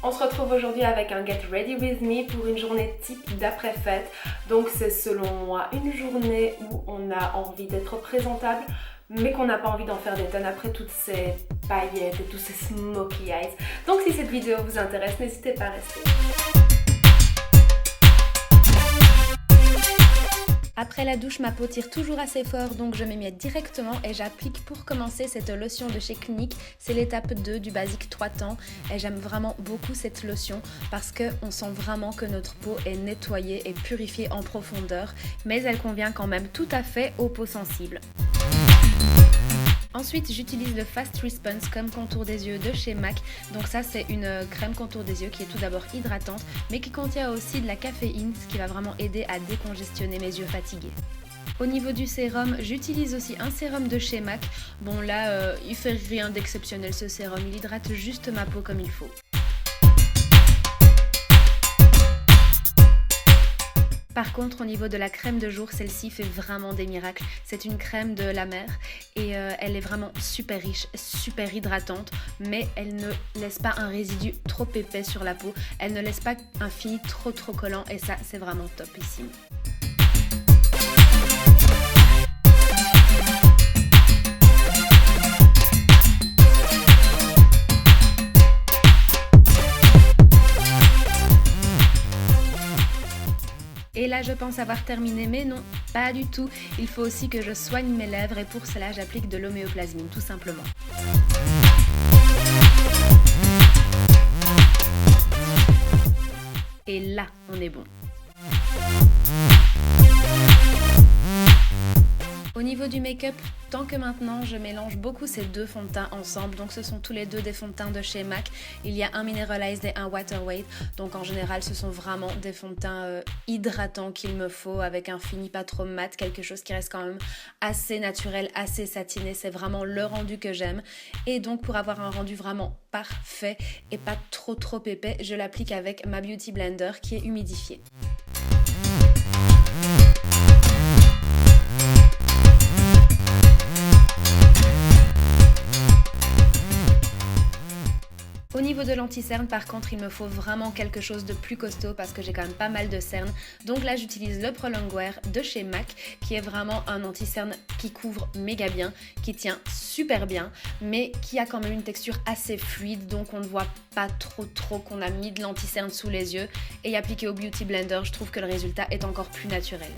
On se retrouve aujourd'hui avec un Get Ready With Me pour une journée type d'après-fête. Donc c'est selon moi une journée où on a envie d'être présentable mais qu'on n'a pas envie d'en faire des tonnes après toutes ces paillettes et tous ces smokey eyes. Donc si cette vidéo vous intéresse, n'hésitez pas à rester. Après la douche, ma peau tire toujours assez fort, donc je m'émiette directement et j'applique pour commencer cette lotion de chez Clinique. C'est l'étape 2 du basique 3 temps et j'aime vraiment beaucoup cette lotion parce qu'on sent vraiment que notre peau est nettoyée et purifiée en profondeur, mais elle convient quand même tout à fait aux peaux sensibles. Ensuite, j'utilise le Fast Response comme contour des yeux de chez MAC. Donc ça, c'est une crème contour des yeux qui est tout d'abord hydratante, mais qui contient aussi de la caféine, ce qui va vraiment aider à décongestionner mes yeux fatigués. Au niveau du sérum, j'utilise aussi un sérum de chez MAC. Bon là, il fait rien d'exceptionnel ce sérum, il hydrate juste ma peau comme il faut. Par contre, au niveau de la crème de jour, celle-ci fait vraiment des miracles. C'est une crème de la mer et elle est vraiment super riche, super hydratante, mais elle ne laisse pas un résidu trop épais sur la peau. Elle ne laisse pas un fini trop collant et ça, c'est vraiment topissime. Et là, je pense avoir terminé, mais non, pas du tout. Il faut aussi que je soigne mes lèvres et pour cela, j'applique de l'homéoplasmine, tout simplement. Et là, on est bon. Au niveau du make-up, tant que maintenant, je mélange beaucoup ces deux fonds de teint ensemble. Donc ce sont tous les deux des fonds de teint de chez MAC. Il y a un Mineralized et un Water Weight. Donc en général, ce sont vraiment des fonds de teint hydratants qu'il me faut avec un fini pas trop mat, quelque chose qui reste quand même assez naturel, assez satiné. C'est vraiment le rendu que j'aime. Et donc pour avoir un rendu vraiment parfait et pas trop épais, je l'applique avec ma Beauty Blender qui est humidifiée. Au niveau de l'anti-cerne, par contre, il me faut vraiment quelque chose de plus costaud parce que j'ai quand même pas mal de cernes. Donc là, j'utilise le Prolongwear de chez MAC qui est vraiment un anti-cerne qui couvre méga bien, qui tient super bien, mais qui a quand même une texture assez fluide. Donc on ne voit pas trop qu'on a mis de l'anti-cerne sous les yeux. Et appliqué au Beauty Blender, je trouve que le résultat est encore plus naturel.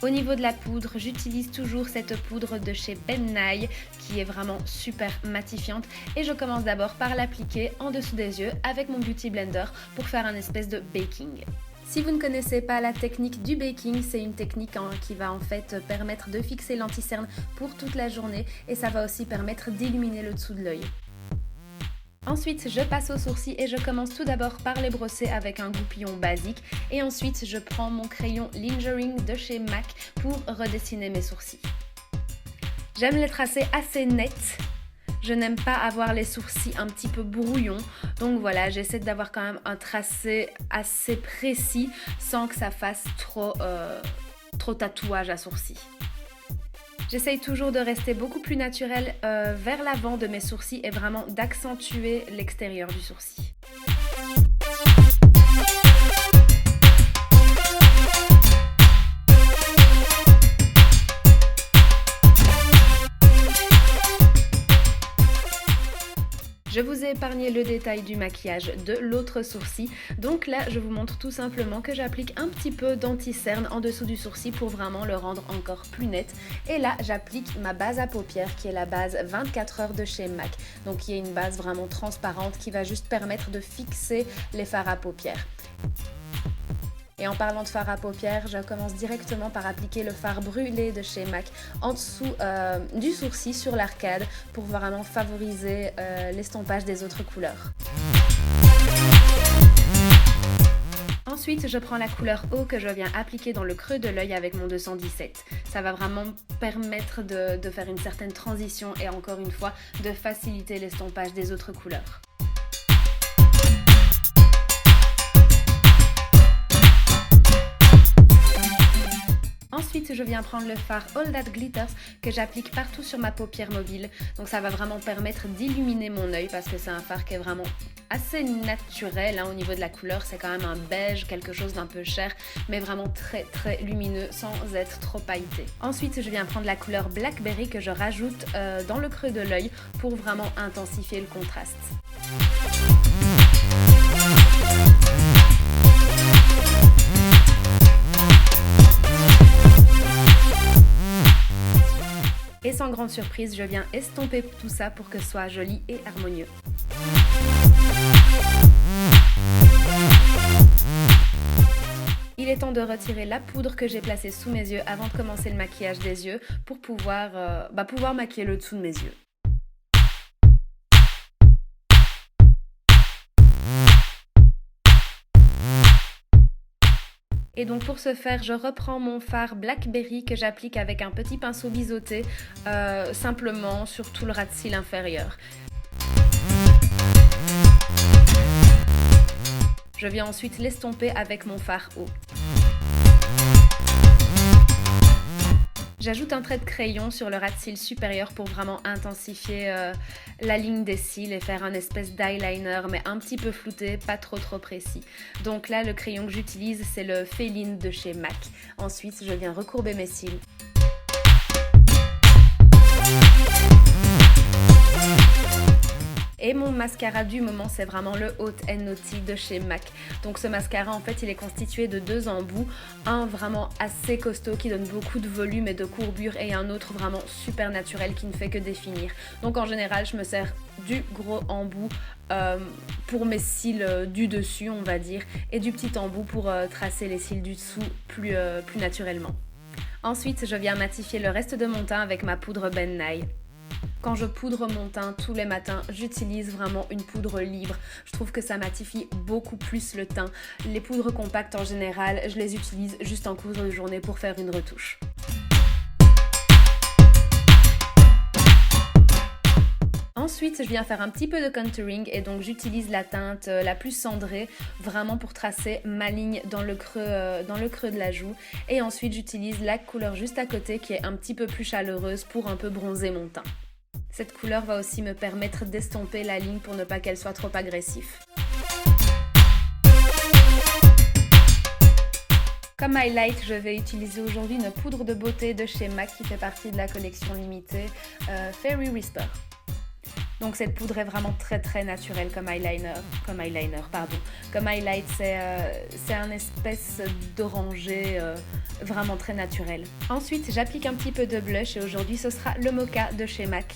Au niveau de la poudre, j'utilise toujours cette poudre de chez Ben Nye qui est vraiment super matifiante et je commence d'abord par l'appliquer en dessous des yeux avec mon Beauty Blender pour faire un espèce de baking. Si vous ne connaissez pas la technique du baking, c'est une technique qui va en fait permettre de fixer l'anti-cerne pour toute la journée et ça va aussi permettre d'illuminer le dessous de l'œil. Ensuite, je passe aux sourcils et je commence tout d'abord par les brosser avec un goupillon basique et ensuite je prends mon crayon Lingering de chez MAC pour redessiner mes sourcils. J'aime les tracés assez nets, je n'aime pas avoir les sourcils un petit peu brouillons, donc voilà, j'essaie d'avoir quand même un tracé assez précis sans que ça fasse trop tatouage à sourcils. J'essaye toujours de rester beaucoup plus naturelle vers l'avant de mes sourcils et vraiment d'accentuer l'extérieur du sourcil. Je vous ai épargné le détail du maquillage de l'autre sourcil, donc là je vous montre tout simplement que j'applique un petit peu d'anti-cerne en dessous du sourcil pour vraiment le rendre encore plus net. Et là j'applique ma base à paupières qui est la base 24 heures de chez MAC, donc qui est une base vraiment transparente qui va juste permettre de fixer les fards à paupières. Et en parlant de fard à paupières, je commence directement par appliquer le fard brûlé de chez MAC en dessous du sourcil sur l'arcade pour vraiment favoriser l'estompage des autres couleurs. Ensuite, je prends la couleur eau que je viens appliquer dans le creux de l'œil avec mon 217. Ça va vraiment permettre de faire une certaine transition et encore une fois de faciliter l'estompage des autres couleurs. Ensuite, je viens prendre le fard All That Glitters que j'applique partout sur ma paupière mobile. Donc ça va vraiment permettre d'illuminer mon œil parce que c'est un fard qui est vraiment assez naturel au niveau de la couleur. C'est quand même un beige, quelque chose d'un peu cher, mais vraiment très très lumineux sans être trop pailleté. Ensuite, je viens prendre la couleur Blackberry que je rajoute dans le creux de l'œil pour vraiment intensifier le contraste. Et sans grande surprise, je viens estomper tout ça pour que ce soit joli et harmonieux. Il est temps de retirer la poudre que j'ai placée sous mes yeux avant de commencer le maquillage des yeux pour pouvoir maquiller le dessous de mes yeux. Et donc pour ce faire, je reprends mon fard Blackberry que j'applique avec un petit pinceau biseauté simplement sur tout le ras de cils inférieur. Je viens ensuite l'estomper avec mon fard haut. J'ajoute un trait de crayon sur le ras de cils supérieur pour vraiment intensifier la ligne des cils et faire un espèce d'eyeliner mais un petit peu flouté, pas trop précis. Donc là, le crayon que j'utilise, c'est le Féline de chez MAC. Ensuite, je viens recourber mes cils. Et mon mascara du moment, c'est vraiment le Haute & Naughty de chez MAC. Donc ce mascara, en fait, il est constitué de 2 embouts. Un vraiment assez costaud qui donne beaucoup de volume et de courbure et un autre vraiment super naturel qui ne fait que définir. Donc en général, je me sers du gros embout pour mes cils du dessus, on va dire, et du petit embout pour tracer les cils du dessous plus naturellement. Ensuite, je viens matifier le reste de mon teint avec ma poudre Ben Nye. Quand je poudre mon teint tous les matins, j'utilise vraiment une poudre libre. Je trouve que ça matifie beaucoup plus le teint. Les poudres compactes en général, je les utilise juste en cours de journée pour faire une retouche. Ensuite, je viens faire un petit peu de contouring et donc j'utilise la teinte la plus cendrée vraiment pour tracer ma ligne dans le creux de la joue. Et ensuite, j'utilise la couleur juste à côté qui est un petit peu plus chaleureuse pour un peu bronzer mon teint. Cette couleur va aussi me permettre d'estomper la ligne pour ne pas qu'elle soit trop agressive. Comme highlight, je vais utiliser aujourd'hui une poudre de beauté de chez MAC qui fait partie de la collection limitée Fairy Whisper. Donc cette poudre est vraiment très naturelle comme highlight, c'est un espèce d'orangé vraiment très naturel. Ensuite, j'applique un petit peu de blush et aujourd'hui ce sera le Mocha de chez MAC.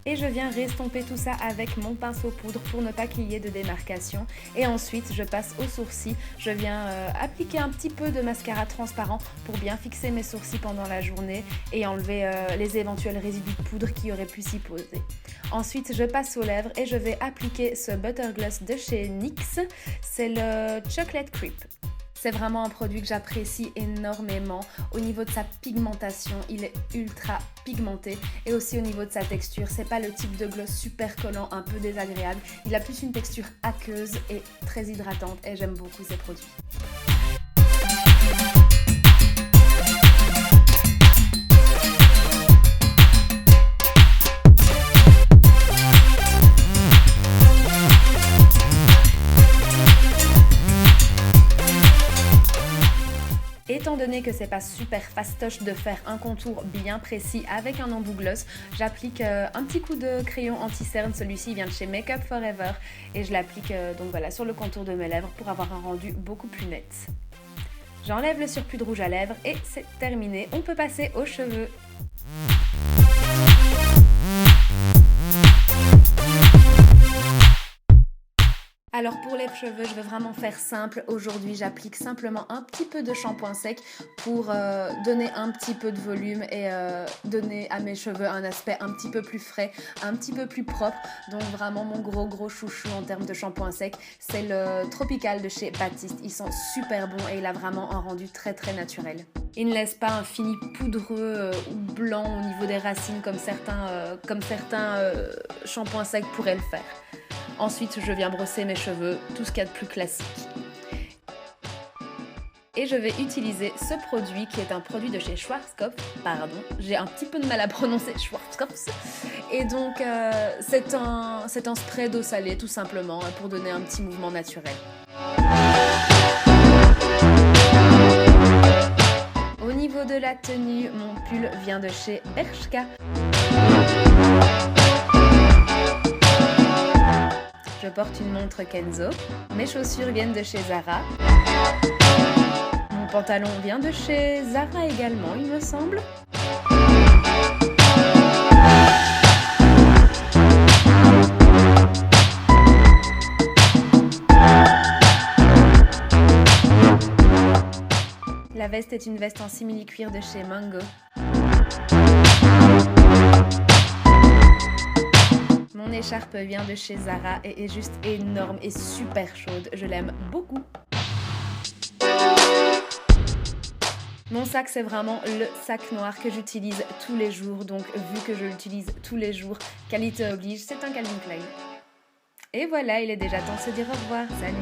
Et je viens restomper tout ça avec mon pinceau poudre pour ne pas qu'il y ait de démarcation. Et ensuite, je passe aux sourcils. Je viens appliquer un petit peu de mascara transparent pour bien fixer mes sourcils pendant la journée et enlever les éventuels résidus de poudre qui auraient pu s'y poser. Ensuite, je passe aux lèvres et je vais appliquer ce Butter Gloss de chez NYX. C'est le Chocolate Creep. C'est vraiment un produit que j'apprécie énormément. Au niveau de sa pigmentation, il est ultra pigmenté et aussi au niveau de sa texture. C'est pas le type de gloss super collant, un peu désagréable. Il a plus une texture aqueuse et très hydratante et j'aime beaucoup ces produits. Étant donné que c'est pas super fastoche de faire un contour bien précis avec un embout gloss, j'applique un petit coup de crayon anti-cerne. Celui-ci vient de chez Make Up Forever et je l'applique donc voilà sur le contour de mes lèvres pour avoir un rendu beaucoup plus net. J'enlève le surplus de rouge à lèvres et c'est terminé. On peut passer aux cheveux. Alors pour les cheveux, je vais vraiment faire simple. Aujourd'hui, j'applique simplement un petit peu de shampoing sec pour donner un petit peu de volume et donner à mes cheveux un aspect un petit peu plus frais, un petit peu plus propre. Donc vraiment mon gros chouchou en termes de shampoing sec, c'est le Tropical de chez Baptiste. Ils sont super bons et il a vraiment un rendu très naturel. Il ne laisse pas un fini poudreux ou blanc au niveau des racines comme certains shampoings secs pourraient le faire. Ensuite, je viens brosser mes cheveux, tout ce qu'il y a de plus classique. Et je vais utiliser ce produit qui est un produit de chez Schwarzkopf. Pardon, j'ai un petit peu de mal à prononcer Schwarzkopf. Et donc, c'est un spray d'eau salée tout simplement pour donner un petit mouvement naturel. Au niveau de la tenue, mon pull vient de chez Bershka. Je porte une montre Kenzo. Mes chaussures viennent de chez Zara. Mon pantalon vient de chez Zara également, il me semble. La veste est une veste en simili-cuir de chez Mango. Mon écharpe vient de chez Zara et est juste énorme et super chaude. Je l'aime beaucoup. Mon sac, c'est vraiment le sac noir que j'utilise tous les jours. Donc, vu que je l'utilise tous les jours, qualité oblige, c'est un Calvin Klein. Et voilà, il est déjà temps de se dire au revoir. Salut!